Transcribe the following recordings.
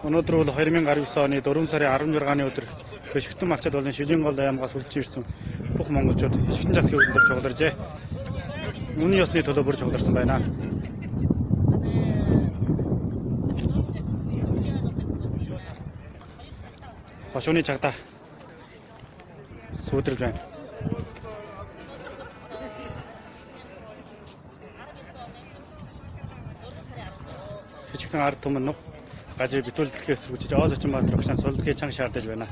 Өнөөдөр бол 2019 оны 4 сарын 16-ны өдөр Бишкектэн малчид болон Шилэн гол аймагаас үлдсэн ирсэн бүх монголчууд Бишкектэн засгийн өдөр цугларжээ. Үнэн ёсны төлөө бүр цугларсан байна. Хошууны чагта сүйдрэл байна. Бишкектэн ард түмэн нүх гажи битүүлдэхээс хүчиж оол очин баатар багшаа сулдгийн чанга шаардаж байна.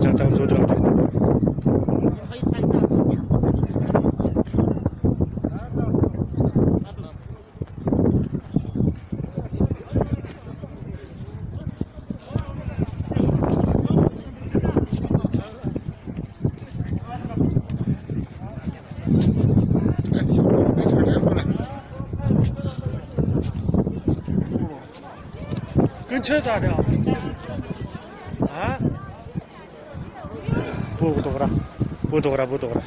Чанга зүүдрэл байна.跟车咋的？啊？不多了。